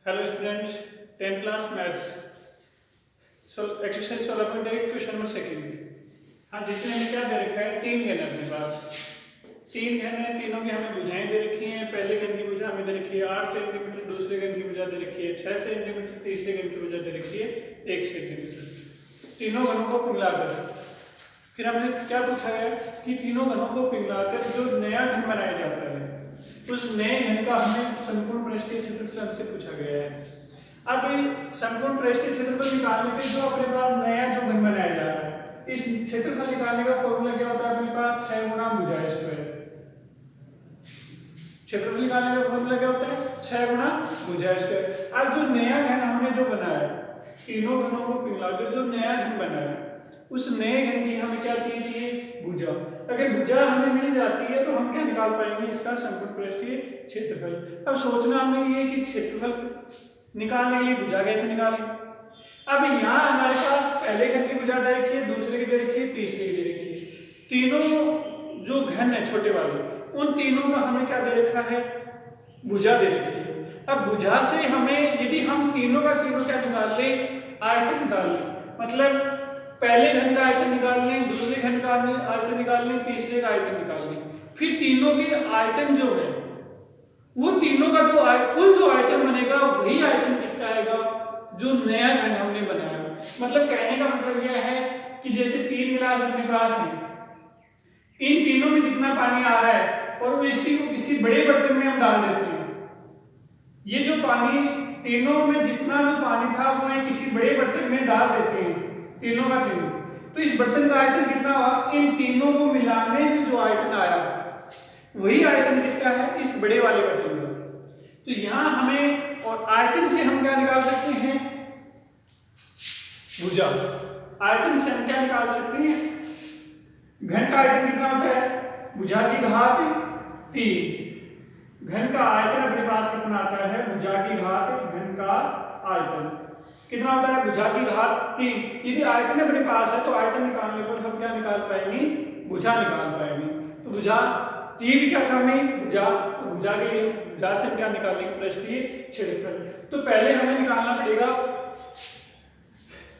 Hello students, 10th class maths exercise 16.1 question number second. हाँ, जिसमें हमें क्या दे रखा है, तीन घन है अपने पास। तीन घन है, तीनों की हमें भुजाएं दे रखी हैं। पहले घन की भुजा हमें दे रखी है 8 सेंटीमीटर, दूसरे घन की भुजा दे रखी है 6 सेंटीमीटर, तीसरे घन की भुजा दे रखी है 1 सेंटीमीटर। तीनों घनों को पिघलाकर फिर हमने क्या पूछा है कि तीनों घनों को पिघलाकर जो नया घन बनाया जाता है, उस नए घन का हमें संपूर्ण पृष्ठीय क्षेत्रफल हमसे पूछा गया है। अब ये संपूर्ण पृष्ठीय क्षेत्रफल निकालने के जो अपने पास नया जो घन बनाया जा रहा है, इस क्षेत्रफल निकालने का फॉर्मूला क्या होता है अपने पास, 6 गुना भुजा स्क्वायर। क्षेत्रफल निकालने का फॉर्मूला क्या होता है, 6 गुना भुजा स्क्वायर। अब जो नया घन हमने जो बनाया, तीनों घनों को पिघलाकर जो नया घन बनाया, उस नए घन की हमें क्या चीज चाहिए, भुजा। अगर भुजा हमें मिल जाती है तो हम क्या निकाल पाएंगे, इसका संपूर्ण पृष्ठीय क्षेत्रफल। अब सोचना हमें ये कि क्षेत्रफल निकालने के लिए भुजा कैसे निकालें। अब यहाँ हमारे पास पहले घन की भुजा दे रखी है, दूसरे की दे रखी है, तीसरे की दे रखी है। तीनों जो घन है छोटे वाले, उन तीनों का हमें क्या दे रखा है, भुजा दे रखी है। अब भुजा से हमें यदि हम तीनों का तीनों क्या निकाल ले, आयतन निकाल ले, मतलब पहले घन का आयतन निकाल लें, दूसरे घन का आयतन निकाल लें, तीसरे का आयतन निकाल लें, फिर तीनों के आयतन जो है वो तीनों का जो कुल जो आयतन बनेगा वही आयतन किसका आएगा, जो नया घन हमने बनाया। मतलब कहने का मतलब यह है कि जैसे तीन गिलास अपने पास है, इन तीनों में जितना पानी आ रहा है और वो इसी को किसी बड़े बर्तन में हम डाल देते हैं। ये जो पानी तीनों में जितना जो पानी था वो एक किसी बड़े बर्तन में डाल देते हैं, तीनों का तीनों। तो इस बर्तन का आयतन कितना हुआ, इन तीनों को मिलाने से जो आयतन आया वही आयतन किसका है, इस बड़े वाले बर्तन का। तो यहां हमें और आयतन से हम क्या निकाल सकते हैं, भुजा। आयतन से हम क्या निकाल सकते हैं, घन का आयतन कितना होता है, भुजा की घात 3। घन का आयतन अपने पास कितना आता है, भुजा की घात घन का आयतन कितना होता है, भुजा की घात 3। यदि आयतन अपने पास है तो आयतन निकालने पर हम क्या निकाल पाएंगे, भुजा निकाल पाएंगे। तो भुजा चाहिए भी क्या था हमें, भुजा। भुजा के लिए भुजा से क्या निकालेंगे, पृष्ठीय क्षेत्रफल। तो पहले हमें निकालना पड़ेगा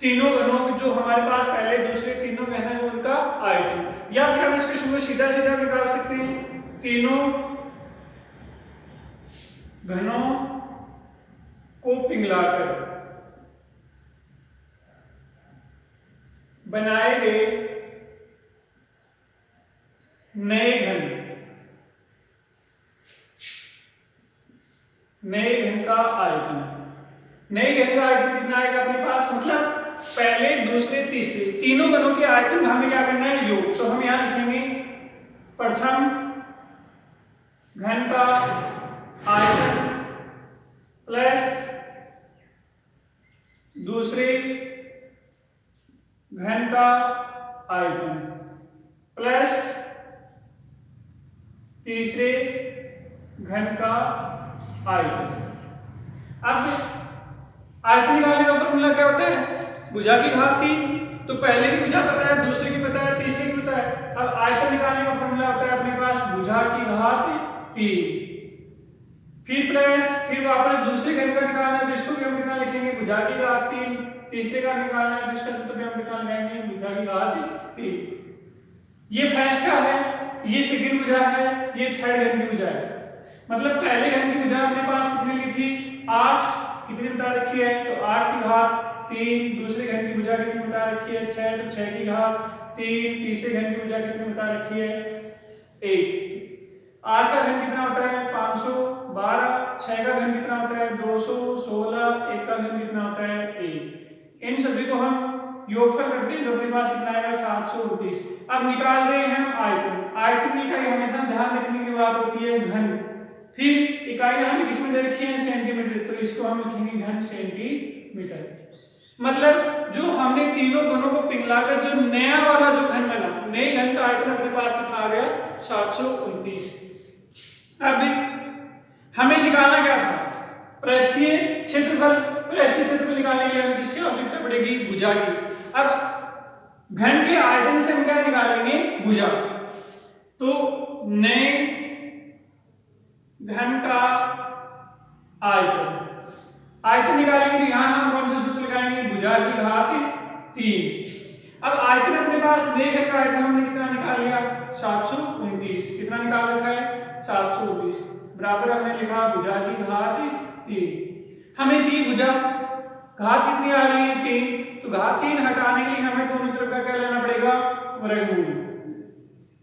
तीनों घनों जो हमारे पास पहले दूसरे तीनों घन है उनका आयतन, या फिर हम इस क्वेश्चन को सीधा सीधा निकाल सकते हैं, तीनों घनों को पिघलाकर बनाए गए नए घन का आयतन। नए घन का आयतन कितना आएगा अपने पास, मतलब पहले दूसरे तीसरे तीनों घनों के आयतन हमें क्या करना है, योग। तो हम यहां लिखेंगे प्रथम घन का आयतन प्लस दूसरे घन का आयतन प्लस तीसरे घन का आयतन। अब आयतन निकालने का फॉर्मूला क्या होता है, भुजा की घात 3। तो पहले की भुजा पता है, दूसरे की पता है, तीसरे की पता है। अब आयतन निकालने का फॉर्मूला होता है अपने पास भुजा की घात 3, फिर प्लस फिर वापस दूसरे घन का निकालना है, जिसको भी हम कितना लिखेंगे, भुजा की घात 3। तीसरे का निकालना है, जिसका सूत्र भी हम कितना लगाएंगे, भुजा की घात 3। ये फर्स्ट का है, ये सेकंड भुजा है, ये थर्ड घन की भुजा है। मतलब पहले घन की भुजा अपने पास कितनी ली थी, 8 कितनी बता रखी है, तो 8 की घात 3। दूसरे घन की भुजा कितनी बता रखी है, 6, तो 6 की घात 3। तीसरे घन की भुजा कितनी बता रखी है, 1। 8 का घन कितना होता है, 512। 6 का घन कितना होता है, 216। 1 का घन कितना होता है, 1। इन सभी को हम योगफल करते हैं तो अपने पास कितना आएगा, 729। अब निकाल रहे हैं हम आयतन। आयतन की इकाई हमेशा ध्यान रखने की बात होती है घन। फिर इकाई हमें किसमें दे रखी है, सेंटीमीटर, तो इसको हम लिखेंगे घन सेंटीमीटर। मतलब जो हमने तीनों घनों को पिघलाकर जो नया वाला जो घन बना, नए घन का आयतन अपने पास कितना आ गया, 729। अब हमें निकालना क्या था, पृष्ठीय क्षेत्रफल। पृष्ठीय क्षेत्रफल निकालने के लिए हमें किसकी आवश्यकता पड़ेगी, भुजा की। अब घन के आयतन से हम क्या निकालेंगे, भुजा। तो नए घन का आयतन आयतन निकालेंगे तो यहाँ हम कौन सा सूत्र लगाएंगे, भुजा की घात 3। अब आयतन अपने पास नए घर का आयतन हमने कितना निकाल लिया, 729। कितना निकाल रखा है, 729 बराबर हमने लिखा भुजा की घात 3। हमें चाहिए भुजा, घात कितनी आ रही है, 3। तो घात 3 हटाने के लिए हमें दोनों तरफ का क्या लेना पड़ेगा, वर्गमूल,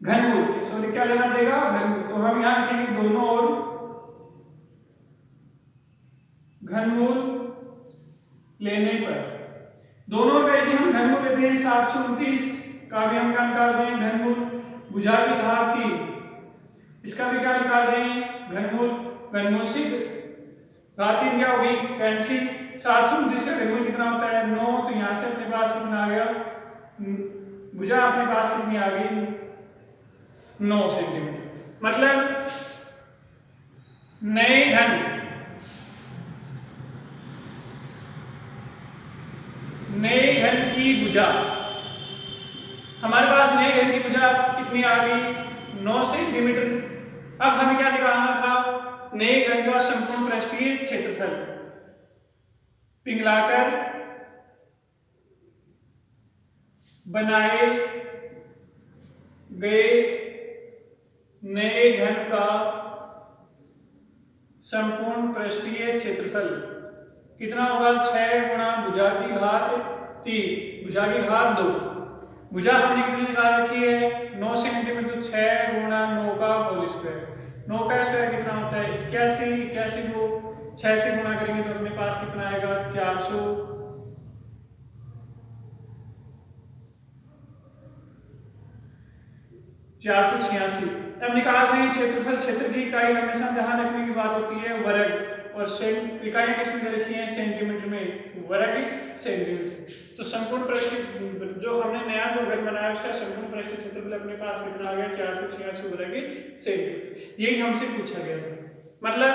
घनमूल, सॉरी क्या लेना पड़ेगा, घनमूल। तो हम यहाँ लिखेंगे दोनों ओर घनमूल लेने पर, दोनों का यदि हम घनमूल लेते हैं 729 का भी हम क्या निकाल रहे हैं, घनमूल, भुजा की घात 3 इसका भी क्या निकाल रहे हैं, घनमूल, घनमूल से घात 3 क्या होगी, कैंसिल। 729 का घनमूल कितना होता है, 9। तो यहाँ से अपने पास कितना आ गया, भुजा अपने पास कितनी आ गई, 9 सेंटीमीटर। मतलब नए घन की भुजा, हमारे पास नए घन की भुजा कितनी आ गई, 9 सेंटीमीटर। अब हमें क्या निकालना था, नए घन का संपूर्ण पृष्ठीय क्षेत्रफल। पिघलाकर बनाए गए नए घन का संपूर्ण पृष्ठीय क्षेत्रफल कितना होगा, 6 गुणा भुजा की घात 3, भुजा की घात 2। भुजा हमने कितनी निकाल रखी है, 9 सेंटीमीटर। तो 6 गुणा 9 का होल स्क्वायर, 9 का स्क्वायर कितना होता है, 81। 81 को 6 से गुणा करेंगे तो अपने पास कितना आएगा, 486। अब निकाल रहे हैं क्षेत्रफल। क्षेत्र की इकाई हमेशा ध्यान रखने की बात होती है वर्ग, और इकाई किसमें दे रखी है, सेंटीमीटर में, वर्ग सेंटीमीटर। तो संपूर्ण पृष्ठ जो हमने नया जो घर बनाया उसका संपूर्ण पृष्ठ क्षेत्रफल अपने पास कितना आ गया, 486 वर्ग सेंटीमीटर। यही हमसे पूछा गया था। मतलब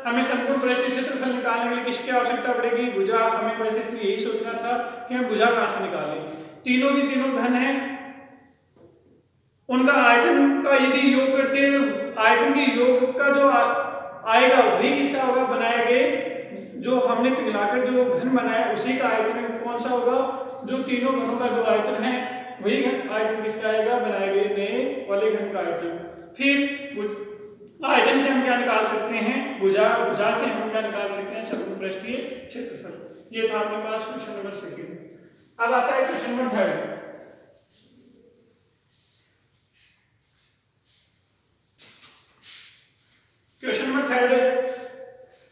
हमें संपूर्ण पृष्ठ क्षेत्रफल निकालने के लिए किसकी आवश्यकता पड़ेगी, भुजा। हमें वैसे इसमें यही सोचना था कि हम भुजा कहां से निकालें, तीनों की तीनों घन है, उनका आयतन का यदि योग करते हैं, आयतन के योग का जो आएगा वही किसका होगा, बनाए गए जो हमने पिघलाकर जो घन बनाया उसी का आयतन कौन सा होगा, जो तीनों घनों का जो आयतन है वही घन आयतन किसका आएगा, बनाए गए नए वाले घन का आयतन। फिर आयतन से हम क्या निकाल सकते हैं, भुजा, भुजा से हम क्या निकाल सकते हैं, संपूर्ण पृष्ठीय क्षेत्रफल। ये था अपने पास क्वेश्चन नंबर 2। अब आता है question number 3। Question number 3,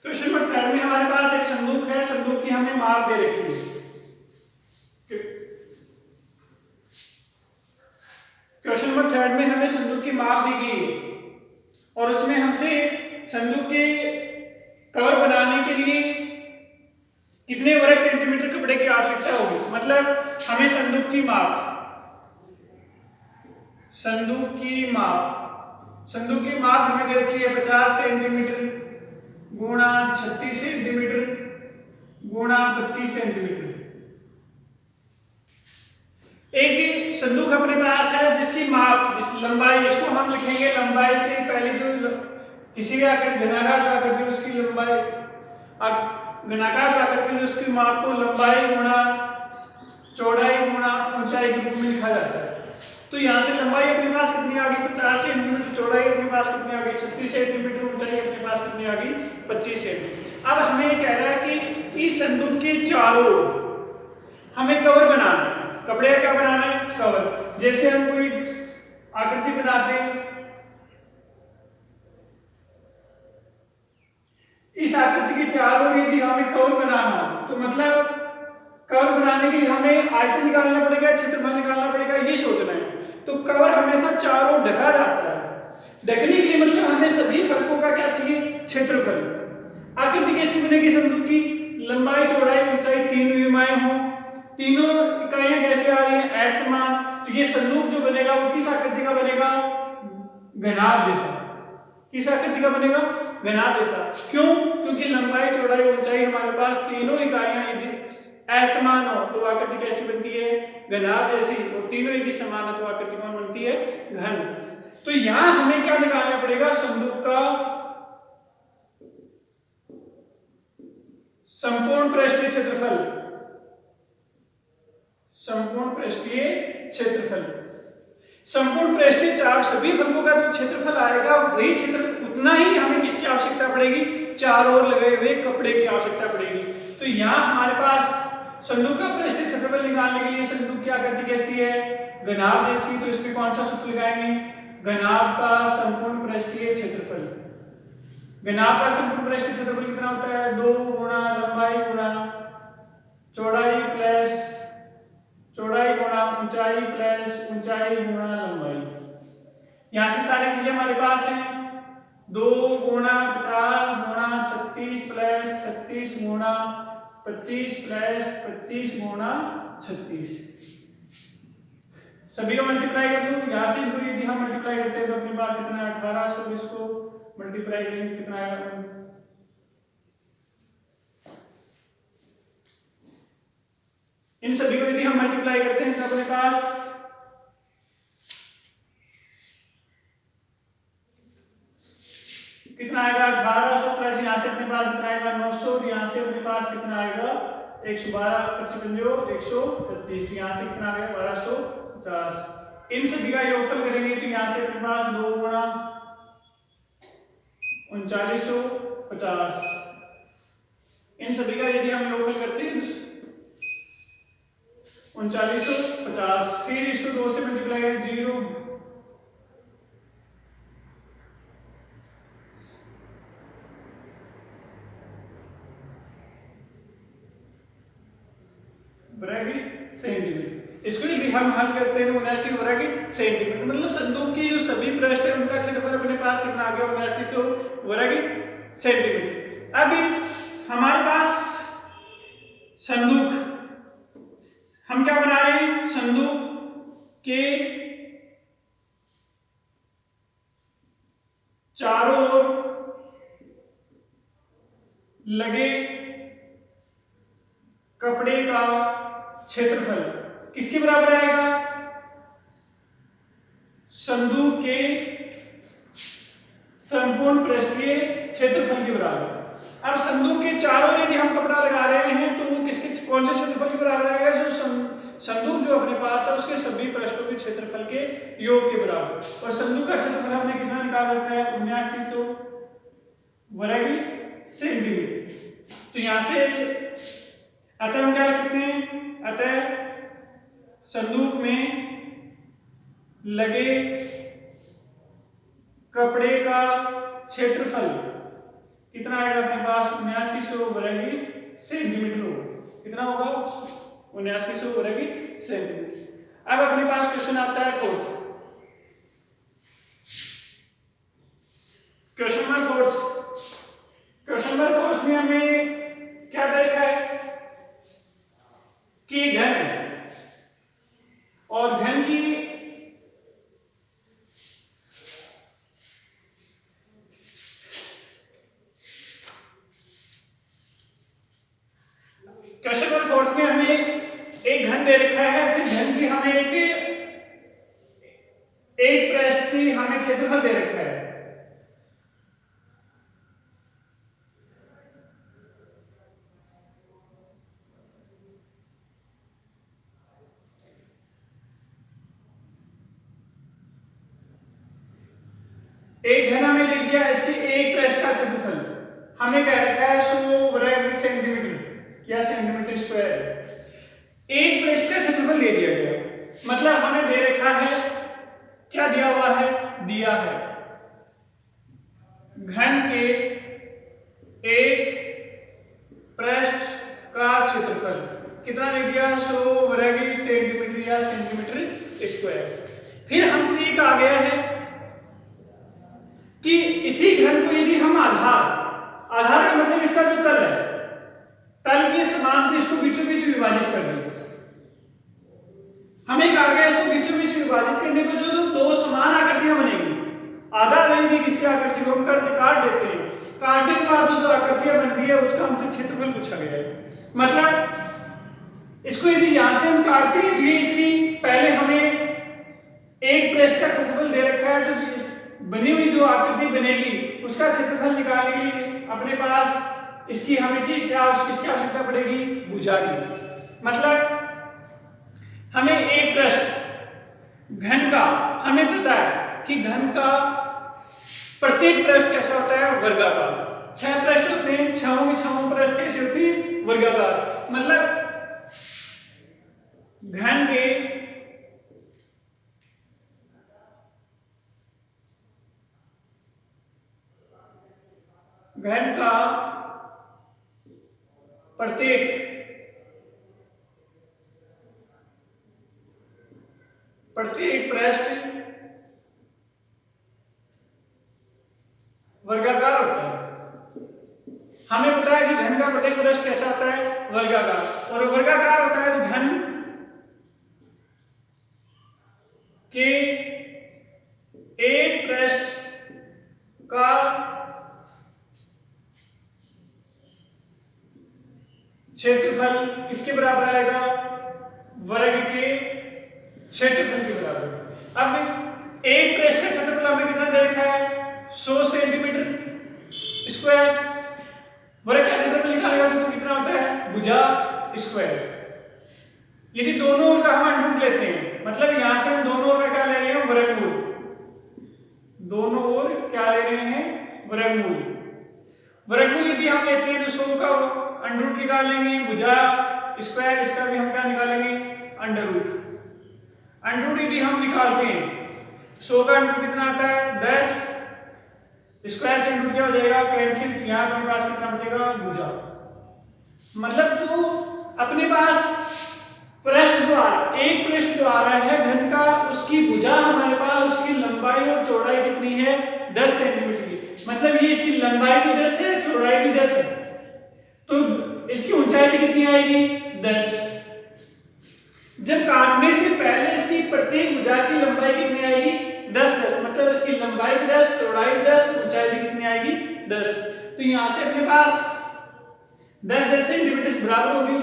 question number 3 में हमारे पास एक संदूक है, संदूक की हमें माप दे रखी है। क्वेश्चन नंबर 3 में हमें संदूक की माप दी गई है और उसमें हमसे संदूक के कवर बनाने के लिए कितने वर्ग सेंटीमीटर कपड़े की आवश्यकता होगी। मतलब हमें संदूक की माप, संदूक की माप हमें दे रखी है 50 सेंटीमीटर गुणा 36 सेंटीमीटर गुणा 25 सेंटीमीटर। एक संदूक अपने पास है जिसकी माप, जिस लंबाई, इसको हम लिखेंगे लंबाई से पहले जो किसी भी आकृति घनाकार जो आकृति उसकी लंबाई, घनाकार आकृति उसकी माप को लंबाई गुणा चौड़ाई गुणा ऊंचाई के रूप में लिखा जाता है। तो यहाँ से लंबाई अपने पास कितनी आ गई, 50 सेंटीमीटर, चौड़ाई अपने पास कितनी आ गई, 36 सेंटीमीटर, ऊंचाई अपने पास कितनी आ गई, 25 सेंटीमीटर। अब हमें कह रहा है कि इस संदूक के चारों हमें कवर बनाना है। कपड़े का क्या बनाना है, कवर। जैसे हम कोई आकृति बनाते हैं, इस आकृति के चारों यदि हमें कवर बनाना हो तो मतलब कवर बनाने के लिए हमें आयतन निकालना पड़ेगा, क्षेत्रफल निकालना पड़ेगा, ये सोचना है। तो कवर हमेशा चारों ढका जाता है। ढकने के लिए मतलब हमें सभी फलकों का क्या चाहिए, क्षेत्रफल। आकृति कैसी बनेगी संदूक की, लंबाई चौड़ाई ऊंचाई तीन विमाएं हों, तीनों इकाइयां कैसे आ रही है, असमान। तो ये संदूक जो बनेगा वो किस आकृति का बनेगा, घनाभ जैसा। किस आकृति का बनेगा, घनाभ जैसा। क्यों, क्योंकि लंबाई चौड़ाई ऊंचाई हमारे पास तीनों इकाइयां यदि असमान हो तो आकृति कैसी बनती है, घनाभ जैसी। और तीनों यदि समान हो तो आकृति कौन बनती है, घन। तो यहां हमें क्या निकालना पड़ेगा, संदूक का संपूर्ण पृष्ठीय क्षेत्रफल, संपूर्ण पृष्ठीय क्षेत्रफल, संपूर्ण पृष्ठीय चार सभी फलकों का जो क्षेत्रफल आएगा वही क्षेत्र उतना ही हमें किसकी आवश्यकता पड़ेगी, चारों ओर लगे हुए कपड़े की आवश्यकता पड़ेगी। तो यहाँ हमारे पास संदूक का पृष्ठीय क्षेत्रफल निकालने के लिए संदूक की आकृति कैसी है, घनाभ जैसी, तो इसमें कौन सा सूत्र लगाएंगे, घनाभ का संपूर्ण पृष्ठीय क्षेत्रफल। घनाभ का संपूर्ण पृष्ठीय क्षेत्रफल कितना होता है, 2 गुणा लंबाई गुणा चौड़ाई प्लस चौड़ाई गुणा ऊंचाई प्लस ऊंचाई गुणा लंबाई। यहां से सारी चीजें हमारे पास हैं, 2 गुणा 50 गुणा 36 प्लस 36 गुणा 25 प्लस 25 गुणा 36, सभी का मल्टीप्लाई कर लूं। यहां से इनको यदि हम मल्टीप्लाई करते हैं तो अपने पास कितना है 1800, इसको मल्टीप्लाई करेंगे कितना आएगा, इन सभी को यदि हम मल्टीप्लाई करते हैं तो अपने पास कितना आएगा 1800 प्लस यहाँ से अपने पास कितना आएगा 900, यहाँ से अपने पास कितना आएगा 112 55 125, यहाँ से कितना आएगा 1250। इन सभी का योगफल करेंगे तो यहाँ से अपने पास 2 गुणा 3950, इन सभी का यदि हम योगफल करते हैं 3950, फिर इसको 2 से मल्टीप्लाई करें 0 सेंटीमीटर। इसको यदि हम हल करते हैं 79 सेंटीमीटर, मतलब संदूक की जो सभी पृष्ठ है उनका क्षेत्रफल अपने पास कितना आ गया 79 सेंटीमीटर। अब हमारे पास संदूक हम क्या बना रहे हैं, संदूक के चारों ओर लगे कपड़े का क्षेत्रफल किसके बराबर आएगा, संदूक के संपूर्ण पृष्ठीय क्षेत्रफल के बराबर। अब संदूक के चारों ओर यदि हम कपड़ा लगा रहे हैं तो वो किसके कौन से क्षेत्रफल के बराबर आएगा, जो संदूक जो अपने पास है उसके सभी पृष्ठों के क्षेत्रफल के योग के बराबर। और संदूक का क्षेत्रफल हमने कितना निकाल रखा है 7900 वर्ग सेंटीमीटर। तो यहां से अतः हम क्या लिख सकते हैं, अतः संदूक में लगे कपड़े का क्षेत्रफल कितना आएगा अपने पास 7900 वर्ग सेंटीमीटर होगा। कितना होगा 7900 वर्ग सेंटीमीटर। अब अपने पास क्वेश्चन आता है फोर्थ, क्वेश्चन नंबर फोर्थ में हमें क्या दे रखा है कि घन है और घन की क्वेश्चन नंबर फोर्थ में हमें एक घन दे रखा है, फिर घन की हमें एक पृष्ठ की हमें क्षेत्रफल दे रखा है। एक घन हमें दे दिया, इसके एक पृष्ठ का क्षेत्रफल हमें कह रखा है 100 वर्ग सेंटीमीटर या सेंटीमीटर स्क्वायर। एक पृष्ठ का क्षेत्रफल दे दिया गया, मतलब हमें दे रखा है, क्या दिया हुआ है, दिया है घन के एक पृष्ठ का क्षेत्रफल कितना दे दिया 100 वर्ग सेंटीमीटर या सेंटीमीटर स्क्वायर। फिर हमसे एक आ गया है कि इसी घन को यदि हम आधार का मतलब इसका जो तल है, तल के समांतर इसको बीचों बीच विभाजित कर दें। हमें कहा गया इसको बीचों बीच विभाजित करने पर जो दो समान आकृतियां बनेगी, आधा नहीं किसी आकृति को हम काट देते हैं, काटने के बाद जो आकृतियां बनती है उसका हमसे क्षेत्रफल पूछा गया है। मतलब इसको यदि यहां से हम काटते हैं, इसकी पहले हमें एक पृष्ठ का क्षेत्रफल दे रखा है, तो बनी हुई जो आकृति बनेगी उसका क्षेत्रफल निकालने के लिए अपने पास इसकी हमें किसकी आवश्यकता पड़ेगी? भुजा की। मतलब हमें एक पृष्ठ घन का, हमें पता है कि घन का प्रत्येक पृष्ठ कैसा होता है? वर्गाकार। 6 पृष्ठ होते हैं, 6 की 6 पृष्ठ कैसे होती है? वर्गाकार। मतलब घन के प्रत्येक पृष्ठ वर्गाकार होता है। हमें पता है कि घन का प्रत्येक पृष्ठ कैसा होता है? वर्गाकार। और वर्गाकार होता है तो घन के एक पृष्ठ का क्षेत्रफल किसके बराबर आएगा? वर्ग के क्षेत्रफल के बराबर। अब एक पृष्ठ का क्षेत्रफल हमने कितना दे रखा है? 100 सेंटीमीटर स्क्वायर। वर्ग का क्षेत्रफल निकालेगा तो कितना होता है? भुजा स्क्वायर। यदि दोनों ओर का हम अंडर लेते हैं, मतलब यहां से हम दोनों ओर का क्या ले रहे हैं? वर्गमूल। दोनों ओर क्या ले रहे हैं? वर्गमूल। वर्गमूल यदि हम लेते हैं तो 100 का अंडर रूट निकाल लेंगे, भुजा स्क्वायर, इसका भी हम क्या निकालेंगे? Under root. अंडर रूट यदि हम निकालते हैं 100 का अंडर रूट कितना आता है? 10। स्क्वायर से अंडर रूट क्या हो जाएगा? कैंसिल। यहाँ अपने पास कितना बचेगा? भुजा। मतलब जो अपने पास पृष्ठ जो आ रहा है, एक पृष्ठ जो आ रहा है घन का, उसकी भुजा हमारे पास, उसकी लंबाई और चौड़ाई कितनी है? 10 सेंटीमीटर की। मतलब ये इसकी लंबाई भी 10 है, चौड़ाई भी 10 है, तो इसकी ऊंचाई भी कितनी आएगी? 10। जब काटने से पहले इसकी प्रत्येक भुजा की लंबाई कितनी आएगी? 10 10। मतलब इसकी लंबाई भी 10, चौड़ाई भी 10, ऊंचाई भी कितनी आएगी? 10। तो यहां से अपने पास 10 सेंटीमीटर बराबर होगी।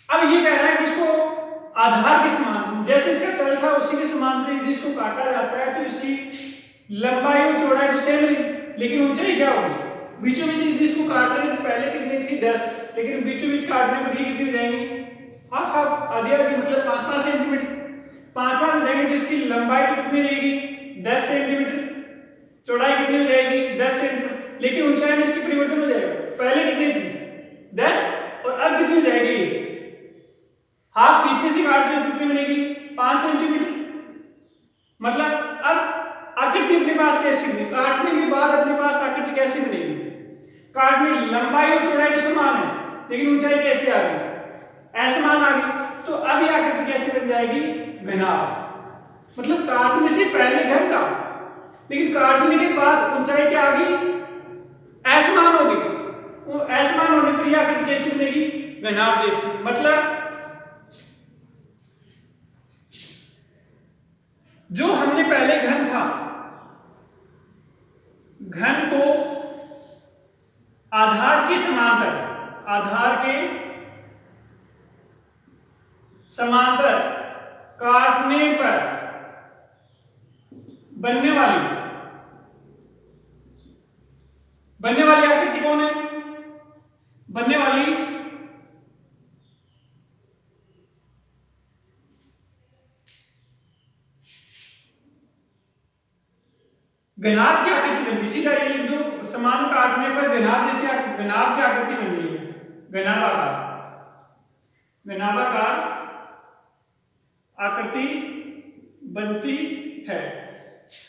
अब ये कह रहा है कि इसको आधार के समान, जैसे इसका तल था उसी के समांतर यदि इसको काटा जाता है तो इसकी लंबाई और चौड़ाई तो सेम है, लेकिन ऊंचाई क्या होगी? बीचों बीच यदि इसको काट रहे तो पहले कितनी थी? 10, लेकिन बीचों बीच काटने पर ये कितनी हो जाएंगी? हाफ हाफ, आधी आधी, मतलब 5-5 सेंटीमीटर। 5-5 हो जाएंगे, जिसकी लंबाई तो कितनी रहेगी? 10 सेंटीमीटर। चौड़ाई कितनी हो जाएगी? 10 सेंटीमीटर। लेकिन ऊंचाई में इसकी परिवर्तन हो जाएगा। पहले कितनी थी? 10, और अब कितनी हो जाएगी? हाफ। बीच में से काट रहे कितनी बनेगी? 5 सेंटीमीटर। मतलब अब आकृति अपने पास कैसी बनी? काटने के बाद अपने पास आकृति कैसी बनेगी? काटने की लंबाई और चौड़ाई तो समान है, लेकिन ऊंचाई कैसे आ गई? असमान आ गई। तो अब ये आकृति कैसे बन जाएगी? घनाभ। मतलब काटने से पहले घन था, लेकिन काटने के बाद ऊंचाई क्या आ गई? असमान हो गई। वो असमान होने पर यह आकृति कैसी बनेगी? घनाभ जैसी। मतलब जो हमने पहले घन था, घन को आधार के समांतर काटने पर बनने वाली आकृति कौन है? बनने वाली घनाभ की आकृति बनती है। सीधा ये लिख दो, समान काटने पर घनाभ जैसी घनाभ की आकृति बन रही है। घनाभाकार आकृति बनती है।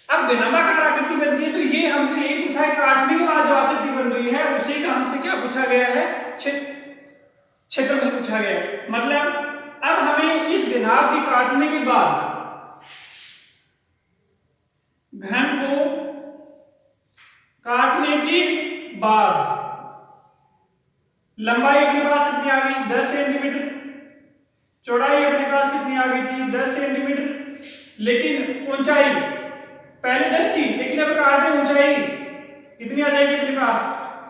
अब घनाभाकार आकृति बनती है तो ये हमसे यही पूछा है, काटने के बाद जो आकृति बन रही है उसी का हमसे क्या पूछा गया है? क्षेत्रफल पूछा गया है। मतलब अब हमें इस घनाभ की काटने के बाद घन को काटने के बाद लंबाई अपने पास कितनी आ गई? 10 सेंटीमीटर। चौड़ाई अपने पास कितनी आ गई थी? 10 सेंटीमीटर। लेकिन ऊंचाई पहले 10 थी, लेकिन अब काट रहे ऊंचाई कितनी आ जाएगी अपने पास?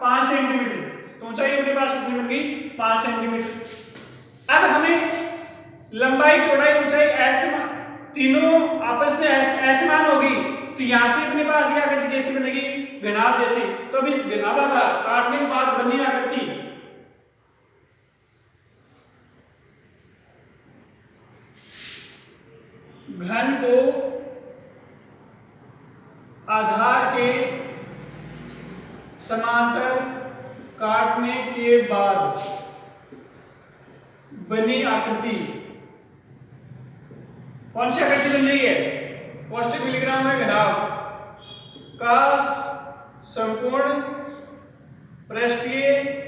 5 सेंटीमीटर। तो ऊंचाई अपने पास कितनी बन गई? 5 सेंटीमीटर। अब हमें लंबाई, चौड़ाई, ऊंचाई असमान, तीनों आपस में असमान होगी, तो यहां से अपने पास क्या आकृति कैसे बनेगी? घनाभ जैसी। तो अब इस घनाभाकार काटने के बाद बनी आकृति घन को आधार के समांतर काटने के बाद बनी आकृति कौन सी आकृति बन रही है? पौष्टिक मिलीग्राम में घनाभ का संपूर्ण पृष्ठीय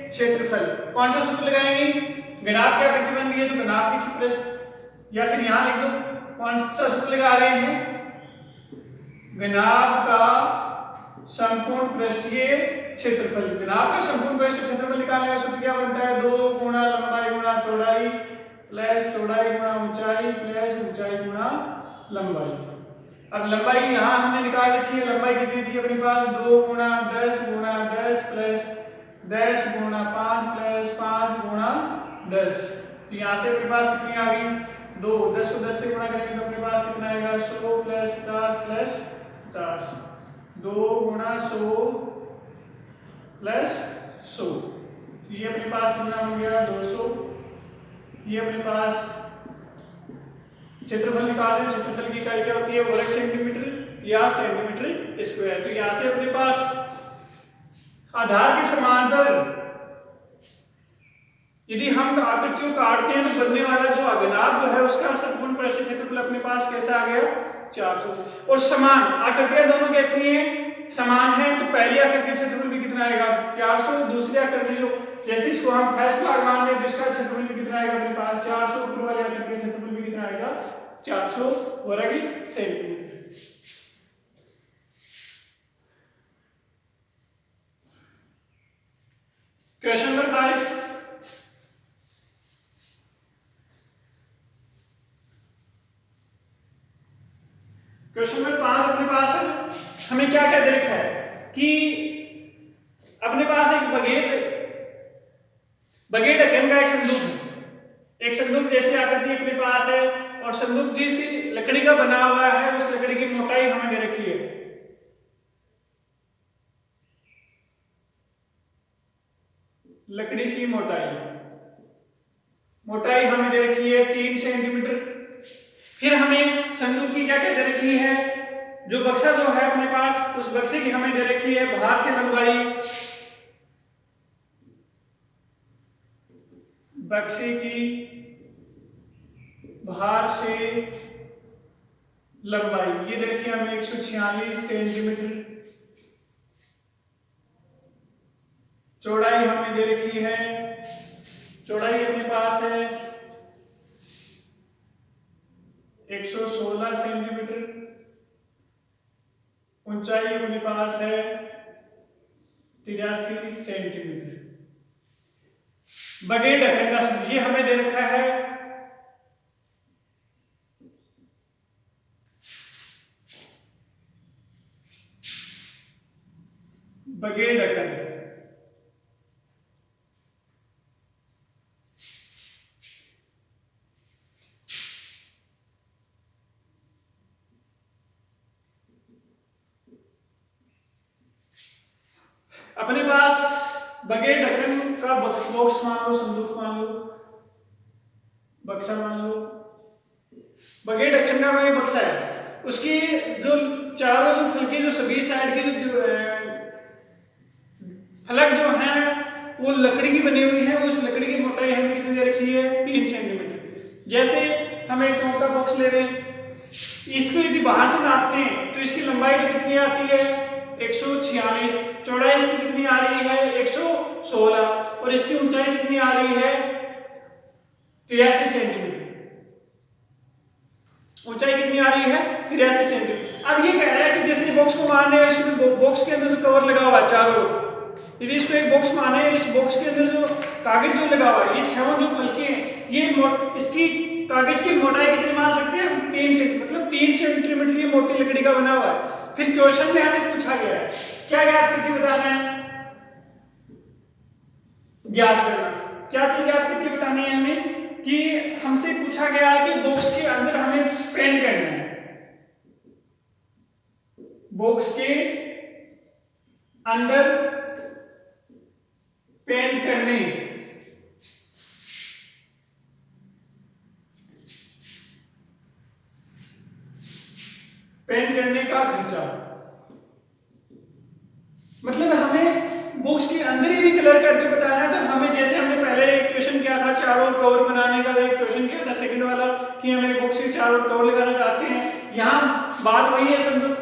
क्षेत्रफल। कौन सा सूत्र लगाएंगे? घनाभ की आकृति बन रही है तो घनाभ की पृष्ठ, या फिर यहां लिख दो कौन सा सूत्र लगा रहे हैं? घनाभ का संपूर्ण पृष्ठीय क्षेत्रफल। घनाभ का संपूर्ण पृष्ठीय क्षेत्रफल निकालने का सूत्र क्या बनता है? 2 गुणा लंबाई गुणा चौड़ाई प्लस चौड़ाई गुणा ऊंचाई प्लस ऊंचाई गुणा लंबाई। अब लंबाई यहां हमने निकाल रखी है, लंबाई कितनी थी अपने पास? 2 गुणा 10 प्लस 10 गुणा 5 प्लस 5 गुणा 10। तो यहां से अपने पास कितनी आ गई? 2। 10 को 10 से गुणा करेंगे तो अपने पास कितना आएगा? 100 प्लस 50 प्लस 50। 2 गुणा 100 प्लस 100, ये अपने पास कितना हो गया? 200। ये अपने पास क्षेत्रफल निकाल रहे हैं। क्षेत्रफल की इकाई क्या होती है? वर्ग सेंटीमीटर या सेंटीमीटर स्क्वायर। तो यहां से अपने पास आधार के समांतर यदि हम आकृतियों काटते हैं तो बनने वाला जो घनाभ जो है उसका संपूर्ण पृष्ठीय क्षेत्रफल अपने पास कैसा आ गया? 400। और समान आकृतियां दोनों कैसी हैं? समान है। तो पहली आकृति का क्षेत्रफल भी कितना आएगा? 400। दूसरी आकृति जो जैसे इसको हम फर्स्ट भाग मान रहे हैं तो इसका क्षेत्रफल भी कितना आएगा अपने पास? 400। ऊपर वाली आकृति का क्षेत्रफल भी कितना आएगा? 400 वर्ग centimetre. Question number 5। Question number 5 अपने पास है, हमें क्या क्या दे रखा है कि अपने पास एक बगेट ढक्कन का एक संदूक है। एक संदूक जैसी आकृति अपने पास है और संदूक जिस लकड़ी का बना हुआ है उस लकड़ी की मोटाई हमें दे रखी है। लकड़ी की मोटाई हमें दे रखी है 3 सेंटीमीटर। फिर हमें संदूक की क्या क्या दे रखी है? जो बक्सा जो है अपने पास उस बक्से की हमें दे रखी है बाहर से लंबाई, बक्से की बाहर से लंबाई ये दे रखी है हमें 146 सेंटीमीटर। चौड़ाई हमें दे रखी है, चौड़ाई अपने पास है 116 सेंटीमीटर। ऊंचाई अपने पास है 83 सेंटीमीटर। बगेट ढक्कन का संदूक ये हमें दे रखा है बगेट ढक्कन। अपने पास बगेट ढक्कन का बॉक्स मान लो, संदूक मान लो, बक्सा मान लो। बगेट ढक्कन का वही बक्सा है, उसकी जो चारों जो फलके जो सभी साइड की जो फलक जो है वो लकड़ी की बनी हुई है। उस लकड़ी की मोटाई हमें कितनी दे रखी है? 3 सेंटीमीटर। जैसे हम एक टोंका बॉक्स ले रहे हैं, इसको यदि बाहर से नापते हैं तो इसकी लंबाई तो कितनी आती है? 146। चौड़ाई इसकी कितनी आ रही है? 116। और इसकी ऊंचाई कितनी आ रही है? 83 सेंटीमीटर। ऊंचाई कितनी आ रही है? 83 सेंटीमीटर। अब ये कह रहा है कि जैसे बॉक्स को मारने है, इसमें बॉक्स के अंदर जो कवर लगा हुआ है चारों, यदि इसको एक बॉक्स माना है, इस बॉक्स के अंदर जो कागज जो लगा हुआ है, ये 6 जो फलके हैं, ये इसकी कागज की मोटाई कितनी मान सकते हैं? 3 सेंटीमीटर, मतलब 3 सेंटीमीटर ये मोटी लकड़ी का बना हुआ है। फिर क्वेश्चन में हमें पूछा गया है क्या ज्ञात करके बताना है? ज्ञात करना। क्या चीज ज्ञात करके बतानी है हमें? कि हमसे पूछा गया है कि बॉक्स के अंदर हमें पेंट करना है, बॉक्स के अंदर पेंट करने का खर्चा। मतलब हमें बुक्स के अंदर ही कलर करके बताना है, तो हमें जैसे हमने पहले एक क्वेश्चन किया था चारों कवर बनाने का, एक क्वेश्चन किया था सेकंड वाला कि हमें बुक्स के चारों कवर लगाना चाहते हैं। यहाँ बात वही है, संदूक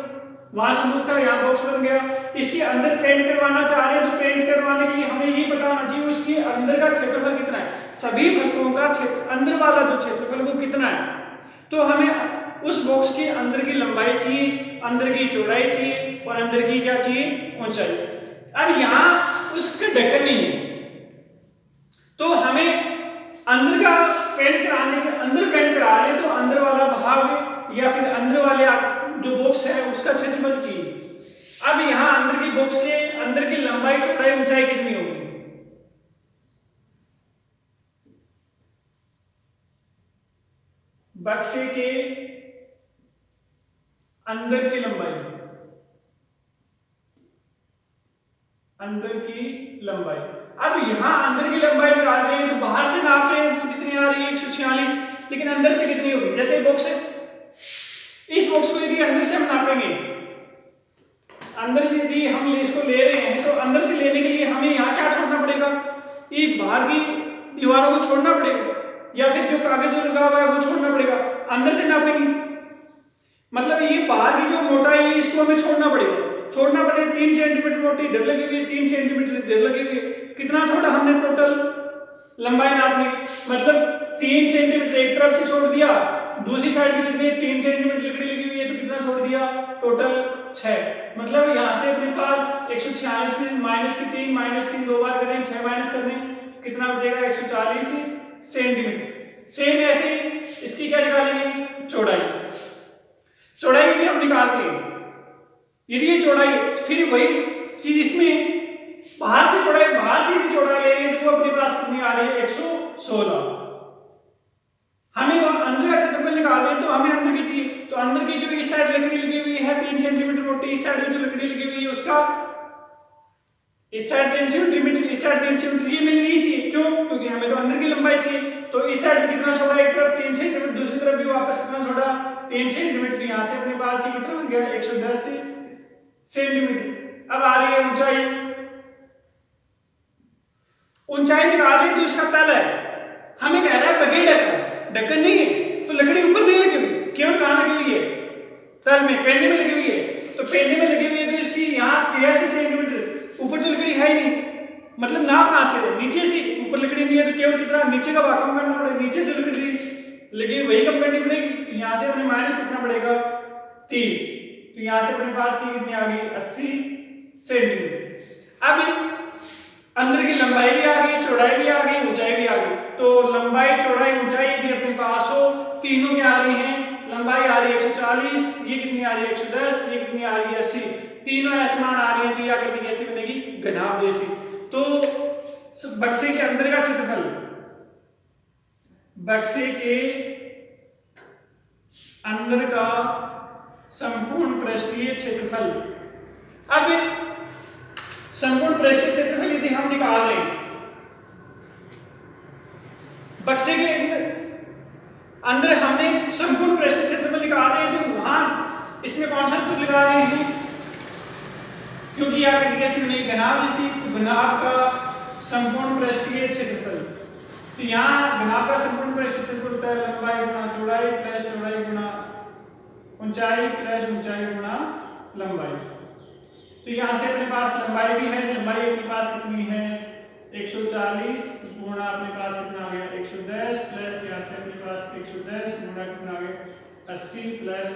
वहां संदूक था, यहाँ बॉक्स बन गया। इसके अंदर पेंट करवाना चाह रहे हैं, तो पेंट करवाने के लिए हमें ये पता होना चाहिए उसके अंदर का क्षेत्रफल कितना है। सभी फलकों का अंदर वाला जो क्षेत्रफल वो कितना है, तो हमें उस बॉक्स के अंदर की लंबाई चाहिए, अंदर की चौड़ाई चाहिए और अंदर की क्या चाहिए, ऊंचाई। अब यहाँ उसका ढक्कन नहीं है, तो हमें अंदर का पेंट कराने के अंदर पेंट करा रहे हैं, तो अंदर वाला भाग या फिर अंदर वाले जो बॉक्स है उसका क्षेत्रफल चाहिए। अब यहाँ अंदर की बॉक्स के अंदर की लंबाई चौड़ाई ऊंचाई कितनी होगी, बक्से के अंदर की लंबाई, अंदर की लंबाई। अब यहां अंदर की लंबाई निकाल रहे हैं, तो बाहर से नाप रहे हैं तो कितनी आ रही है 146, लेकिन अंदर से कितनी होगी। जैसे बॉक्स है, इस बॉक्स को यदि अंदर से हम नापेंगे, अंदर से यदि हम इसको ले रहे हैं, तो अंदर से लेने के लिए हमें यहाँ क्या छोड़ना पड़ेगा, ये बाहर की दीवारों को छोड़ना पड़ेगा, या फिर जो कागज जो लगा हुआ है वो छोड़ना पड़ेगा। अंदर से नापेंगे मतलब ये बाहर की जो मोटाई है इसको हमें छोड़ना पड़ेगा। 3 सेंटीमीटर मोटी इधर लगी हुई है, 3 सेंटीमीटर इधर लगी हुई है। कितना छोड़ा हमने टोटल लंबाई नापने, मतलब 3 सेंटीमीटर एक तरफ से छोड़ दिया, दूसरी साइड भी कितनी 3 सेंटीमीटर लकड़ी लगी हुई है, तो कितना छोड़ दिया टोटल 6। मतलब यहाँ से अपने पास 146 में -3 दो बार करें, 6 माइनस कर दें, कितना बचेगा 140 सेंटीमीटर। सेम ऐसे इसकी क्या निकालेंगे, चौड़ाई यदि हम निकालते हैं, यदि ये चौड़ाई, फिर वही चीज इसमें बाहर से चौड़ाई ले रही है, तो वो अपने पास कितनी आ रही है 116। हमें तो अंदर का क्षेत्रफल निकाल रहे हैं, तो हमें अंदर की चाहिए, तो अंदर की जो इस साइड लकड़ी लगी हुई है 3 सेंटीमीटर मोटी, इस साइड में जो लकड़ी लगी हुई है उसका इस साइड 3 सेंटीमीटर, इस साइड 3 सेंटीमीटर, ये मिलनी ही चाहिए। क्यों, क्योंकि हमें तो अंदर की लंबाई चाहिए। तो इस साइड कितना छोड़ा, एक तरफ 3 सेंटीमीटर, दूसरी तरफ भी वापस कितना छोड़ा 3 सेंटीमीटर। यहाँ से अपने पास ये कितना बन गया 110 सेंटीमीटर। अब आ रही है ऊंचाई निकाल रही है, जो इसका तल है, हमें कह रहा है बगैर ढक्कन नहीं है, तो लकड़ी ऊपर नहीं लगी हुई, केवल कहां लगी हुई है, तल में, पेंदे में लगी हुई है। तो पेंदे में लगी हुई है, तो इसकी यहाँ 83 सेंटीमीटर, ऊपर तो लकड़ी है ही नहीं, मतलब नाप कहां से, नीचे से, ऊपर लकड़ी नहीं है, तो केवल कितना नीचे का भाग कम करना पड़ेगा, नीचे जो लकड़ी लगी वही कम करनी पड़ेगी। यहाँ से अपने माइनस कितना पड़ेगा 3, तो यहाँ से अपने पास ये कितनी आ गई 80 सेंटीमीटर। अब अंदर की लंबाई भी आ गई, चौड़ाई भी आ गई, ऊंचाई भी आ गई। तो लंबाई चौड़ाई ऊंचाई यदि अपने पास हो, तीनों क्या आ रही हैं, लंबाई आ रही है 140, ये कितनी आ रही है 110, ये कितनी आ रही है 80, तीनों असमान आ रही है, तो ये आकृति कैसी बनेगी, घनाभ जैसी। तो बक्से के अंदर का क्षेत्रफल, बक्से के अंदर का संपूर्ण पृष्ठीय क्षेत्रफल। अब संपूर्ण पृष्ठीय क्षेत्रफल यदि हम निकाल रहे हैं, बक्से के अंदर हमने संपूर्ण पृष्ठीय क्षेत्रफल निकाल रहे हैं, तो वहां इसमें कौन सा सूत्र लगा रहे हैं, क्योंकि आकृति कैसी बनेगी, घनाभ जैसी, घनाभ का संपूर्ण पृष्ठीय क्षेत्रफल। तो यहाँ घनाभ का संपूर्ण पृष्ठीय क्षेत्रफल होता है लंबाई गुणा चौड़ाई प्लस चौड़ाई गुणा ऊंचाई प्लस ऊंचाई गुणा लंबाई। तो यहाँ से अपने पास लंबाई भी है, लंबाई अपने पास कितनी है 140 गुणा अपने पास कितना आ गया 110 प्लस यहाँ से अपने पास 110 गुणा कितना आ गया 80 प्लस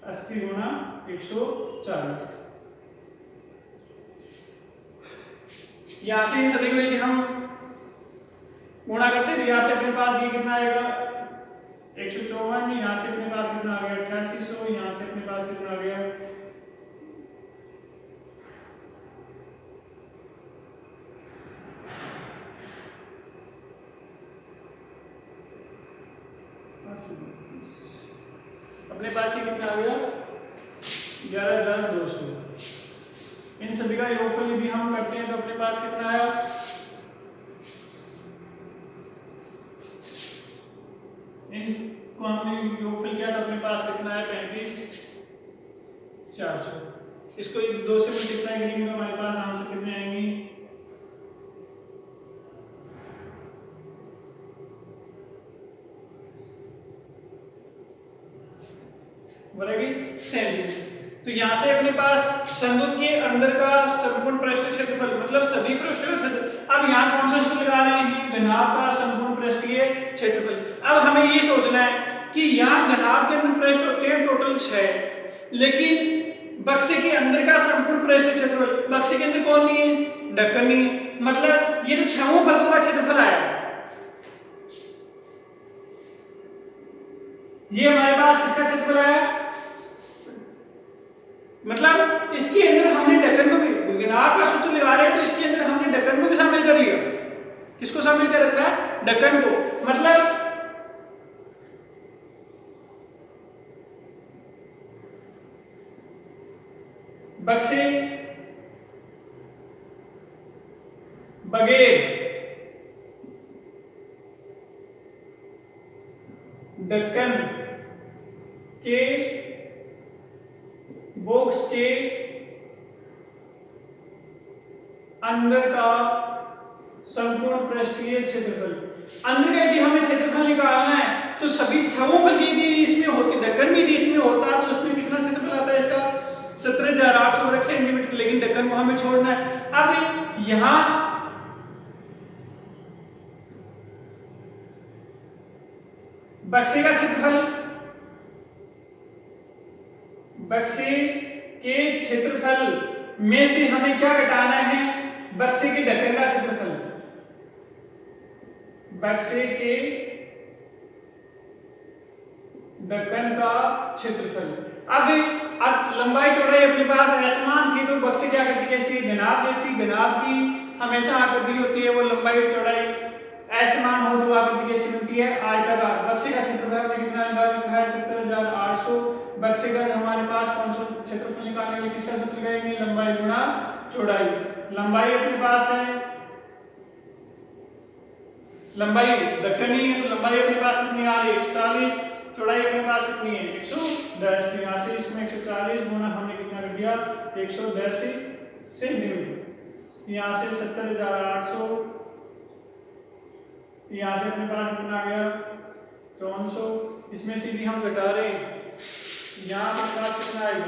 80 गुणा 140। यहाँ से इन सभी को यदि हम गुणा करते हैं, तो यहाँ से अपने पास ये कितना आएगा 154, यहाँ से अपने पास कितना आ गया 8800, यहाँ से अपने पास कितना आ गया 11,200। इन सभी का योगफल यदि हम करते हैं तो अपने पास कितना आया, इनको हमने योगफल किया तो अपने पास कितना है 35,400। इसको 2 से मल्टीप्लाई करेंगे तो हमारे पास आंसर कितने आएंगे, बराबर सेंटीमीटर। तो यहाँ से अपने पास संदूक के अंदर का संपूर्ण पृष्ठ क्षेत्रफल मतलब सभी पृष्ठों का क्षेत्र। अब यहाँ कौन सा सूत्र लगा रहे हैं, घनाभ का संपूर्ण पृष्ठीय क्षेत्रफल। अब हमें ये सोचना है कि यहाँ घनाभ के अंदर पृष्ठ होते हैं टोटल 6, लेकिन बक्से के अंदर का संपूर्ण पृष्ठ क्षेत्रफल, बक्से के अंदर कौन नहीं है, ढक्कन नहीं है, मतलब ये तो 6 फलकों का क्षेत्रफल आया। ये हमारे पास किसका क्षेत्रफल आया, मतलब इसके अंदर हमने ढक्कन को भी, घनाभ का सूत्र लगा रहे हैं तो इसके अंदर हमने ढक्कन को भी शामिल कर लिया। किसको शामिल कर रखा है, ढक्कन को। मतलब बक्से बगैर ढक्कन के बॉक्स के अंदर का संपूर्ण पृष्ठीय क्षेत्रफल। अंदर का यदि हमें क्षेत्रफल निकालना है तो सभी 6 फल यदि इसमें होते, ढक्कन भी यदि इसमें होता तो उसमें कितना क्षेत्रफल आता है इसका 17,800 वर्ग सेंटीमीटर, लेकिन ढक्कन को हमें छोड़ना है। अब यहां बक्से का क्षेत्रफल, बक्से के क्षेत्रफल में से हमें क्या घटाना है, बक्से के ढक्कन का क्षेत्रफल, बक्से के ढक्कन का क्षेत्रफल। अब लंबाई चौड़ाई अपने पास असमान थी तो बक्से क्या करती है, जैसे घनाभ की हमेशा आकृति होती है वो लंबाई और चौड़ाई असमान हो तो आकृति कैसी बनती है, आयताकार। बक्से का क्षेत्रफल हमने कितना रखा है 17,800। बक्से का हमारे पास कौन सा क्षेत्रफल निकालने के लिए किसका सूत्र लगाएंगे, लंबाई गुणा चौड़ाई। लंबाई अपने पास है, लंबाई ढक्कन नहीं है तो लंबाई अपने पास कितनी आ रही है 140, चौड़ाई अपने पास कितनी है 110। तो यहाँ से इसमें 140 गुना हमने कितना कर दिया 110 सेंटीमीटर। यहाँ से 17,800, यहाँ से अपने पास कितना आ गया 5400। इसमें से भी हम घटा रहे हैं, यहाँ अपने पास कितना आएगा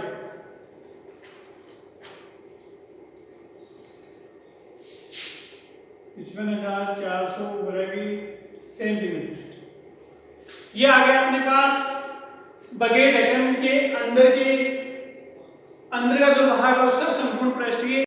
55,400 वर्ग सेंटीमीटर। ये आ गया अपने पास बगैर ढक्कन के अंदर के